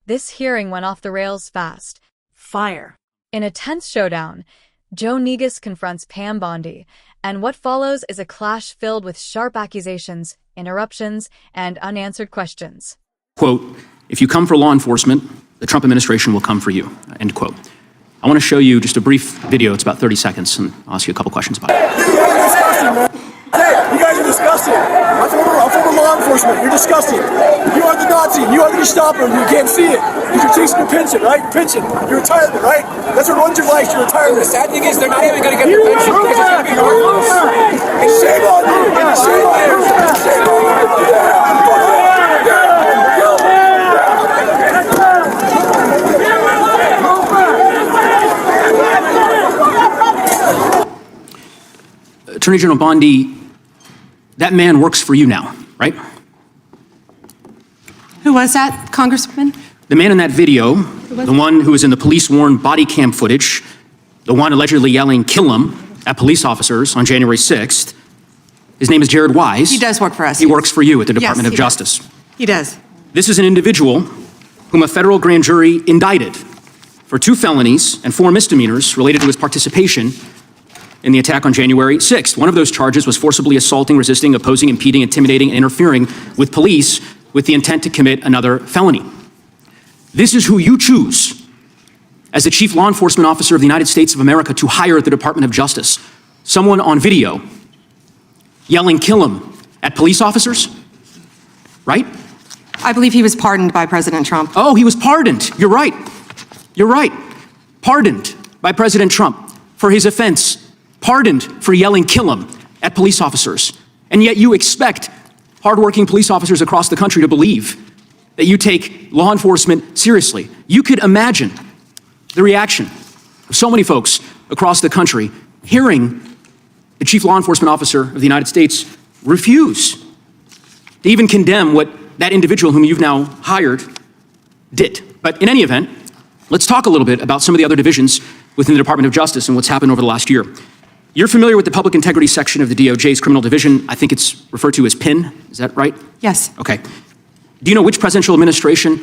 This hearing went off the rails fast. Fire. In a tense showdown, Joe Neguse confronts Pam Bondi, and what follows is a clash filled with sharp accusations, interruptions, and unanswered questions. Quote, "If you come for law enforcement, the Trump administration will come for you," end quote. I want to show you just a brief video. It's about 30 seconds, and I'll ask you a couple questions about it. You guys are disgusting, man. Hey, you guys are disgusting. I'm former law enforcement. You're disgusting. You are the Nazi. You are the Gestapo. You can't see it because you're chasing your pension, right? Your pension. Your retirement, right? That's what runs your life, your retirement. The sad thing is they're not even going to get the pension because it's going to be worthless. And shame on you. And shame on you. And shame on you. Attorney General Bondi, that man works for you now, right? Who was that, Congressman? The man in that video, the one who was in the police-worn body cam footage, the one allegedly yelling, "Kill him," at police officers on January 6th, his name is Jared Wise. He does work for us. He works for you at the Department of Justice. He does. This is an individual whom a federal grand jury indicted for 2 felonies and 4 misdemeanors related to his participation in the attack on January 6th. One of those charges was forcibly assaulting, resisting, opposing, impeding, intimidating, and interfering with police with the intent to commit another felony. This is who you choose as the Chief Law Enforcement Officer of the United States of America to hire at the Department of Justice. Someone on video yelling, "Kill him," at police officers, right? I believe he was pardoned by President Trump. Oh, he was pardoned. You're right. You're right. Pardoned by President Trump for his offense. Pardoned for yelling, "Kill him," at police officers. And yet you expect hardworking police officers across the country to believe that you take law enforcement seriously. You could imagine the reaction of so many folks across the country hearing the Chief Law Enforcement Officer of the United States refuse to even condemn what that individual whom you've now hired did. But in any event, let's talk a little bit about some of the other divisions within the Department of Justice and what's happened over the last year. You're familiar with the Public Integrity section of the DOJ's criminal division. I think it's referred to as PIN. Is that right? Yes. Okay. Do you know which presidential administration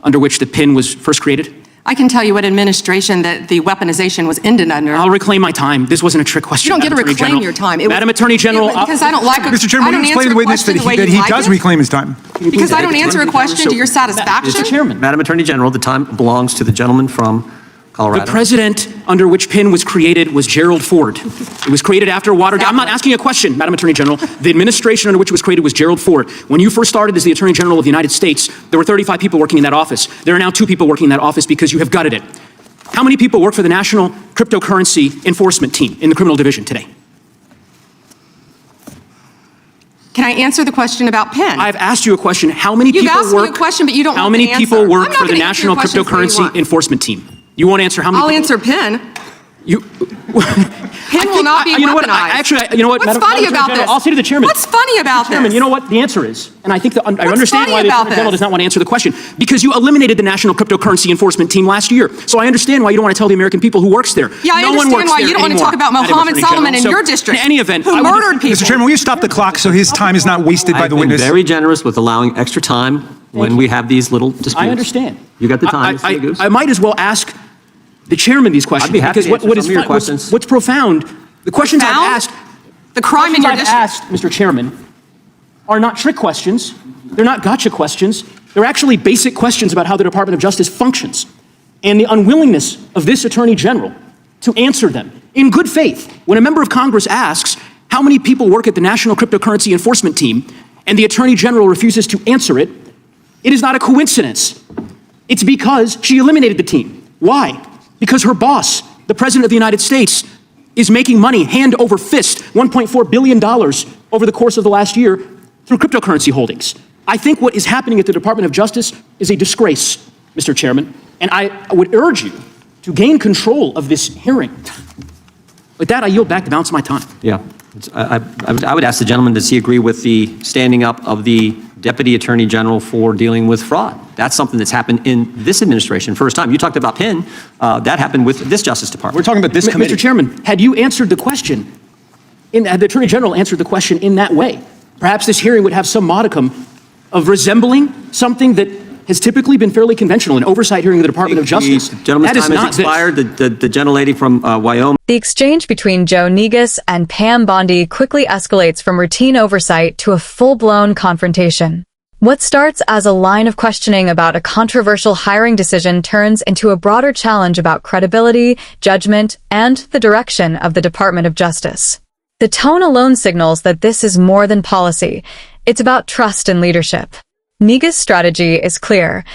under which the PIN was first created? I can tell you what administration that the weaponization was ended under. I'll reclaim my time. This wasn't a trick question. You don't get to Madam Attorney reclaim General. your time. Madam Attorney General. Because I don't like it. Mr. Chairman, will you explain to the witness that he does reclaim his time? Because I don't answer a question to your satisfaction? Mr. Chairman. Madam Attorney General, the time belongs to the gentleman from Colorado. The president under which PIN was created was Gerald Ford. It was created after Watergate. I'm not asking a question, Madam Attorney General. The administration under which it was created was Gerald Ford. When you first started as the Attorney General of the United States, there were 35 people working in that office. There are now 2 people working in that office because you have gutted it. How many people work for the National Cryptocurrency Enforcement Team in the criminal division today? Can I answer the question about PIN? I've asked you a question. How many people work? You've asked me a question, but you don't How want many the people answer. work I'm not for the gonna answer National your questions the way you Cryptocurrency want. Enforcement Team? You won't answer how many I'll people? answer PIN. You, PIN will not be you know weaponized. what? Actually, you know what? What's Madam funny Attorney about General, this? I'll say to the chairman. What's funny about Chairman, this? you know what the answer is, and I think I understand funny why the about Attorney General this? does not want to answer the question, because you eliminated the National Cryptocurrency Enforcement Team last year. So I understand why you don't want to tell the American people who works there. Yeah, I no one understand works why there you don't want to anymore, talk about Madam Mohammed Attorney Solomon in General. your district, In any event, who murdered people. Mr. Chairman, will you stop the clock so his time is not wasted by the witness? I've been very generous with allowing extra time when we have these little disputes. I understand. You got the time, Mr. Neguse. I might as well ask the chairman these questions. I'd be happy because to answer what some is of your questions. What's profound, the questions I've asked, The crime in your I've district. asked, Mr. Chairman, are not trick questions. They're not gotcha questions. They're actually basic questions about how the Department of Justice functions and the unwillingness of this Attorney General to answer them in good faith. When a member of Congress asks how many people work at the National Cryptocurrency Enforcement Team and the Attorney General refuses to answer it, it is not a coincidence. It's because she eliminated the team. Why? Because her boss, the President of the United States, is making money hand over fist, $1.4 billion over the course of the last year through cryptocurrency holdings. I think what is happening at the Department of Justice is a disgrace, Mr. Chairman, and I would urge you to gain control of this hearing. With that, I yield back the balance of my time. Yeah. I would ask the gentleman, does he agree with the standing up of the Deputy Attorney General for dealing with fraud? That's something that's happened in this administration. First time. You talked about PIN. That happened with this Justice Department. We're talking about this committee. Mr. Chairman, had you answered the question, had the Attorney General answered the question in that way, perhaps this hearing would have some modicum of resembling something that has typically been fairly conventional in oversight hearing of the Department of Justice. The gentleman's That is time has not this. expired. The gentlelady from Wyoming. The exchange between Joe Neguse and Pam Bondi quickly escalates from routine oversight to a full-blown confrontation. What starts as a line of questioning about a controversial hiring decision turns into a broader challenge about credibility, judgment, and the direction of the Department of Justice. The tone alone signals that this is more than policy. It's about trust and leadership. Neguse's strategy is clear.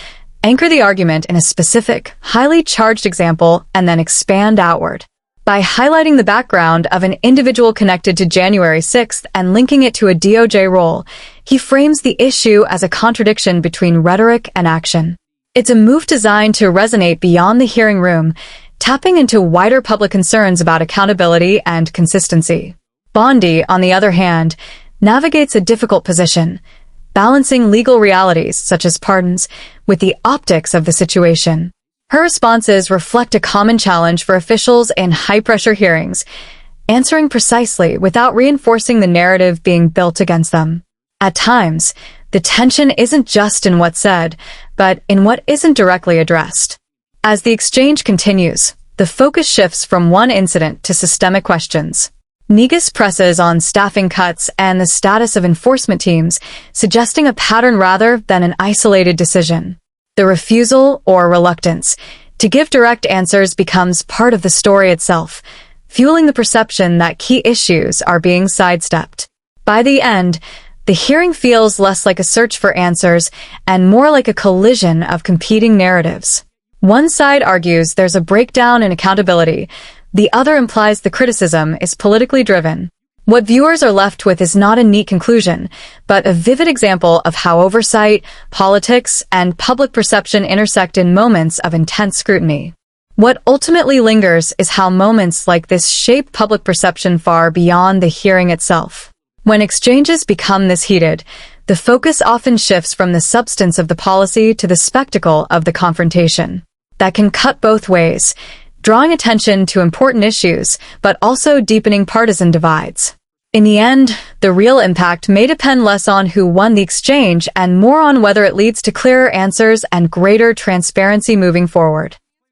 Anchor the argument in a specific, highly charged example and then expand outward. By highlighting the background of an individual connected to January 6th and linking it to a DOJ role, he frames the issue as a contradiction between rhetoric and action. It's a move designed to resonate beyond the hearing room, tapping into wider public concerns about accountability and consistency. Bondi, on the other hand, navigates a difficult position, balancing legal realities, such as pardons, with the optics of the situation. Her responses reflect a common challenge for officials in high-pressure hearings, answering precisely without reinforcing the narrative being built against them. At times, the tension isn't just in what's said, but in what isn't directly addressed. As the exchange continues, the focus shifts from one incident to systemic questions. Neguse presses on staffing cuts and the status of enforcement teams, suggesting a pattern rather than an isolated decision. The refusal or reluctance to give direct answers becomes part of the story itself, fueling the perception that key issues are being sidestepped. By the end, the hearing feels less like a search for answers and more like a collision of competing narratives. One side argues there's a breakdown in accountability, the other implies the criticism is politically driven. What viewers are left with is not a neat conclusion, but a vivid example of how oversight, politics, and public perception intersect in moments of intense scrutiny. What ultimately lingers is how moments like this shape public perception far beyond the hearing itself. When exchanges become this heated, the focus often shifts from the substance of the policy to the spectacle of the confrontation. That can cut both ways, drawing attention to important issues, but also deepening partisan divides. In the end, the real impact may depend less on who won the exchange and more on whether it leads to clearer answers and greater transparency moving forward.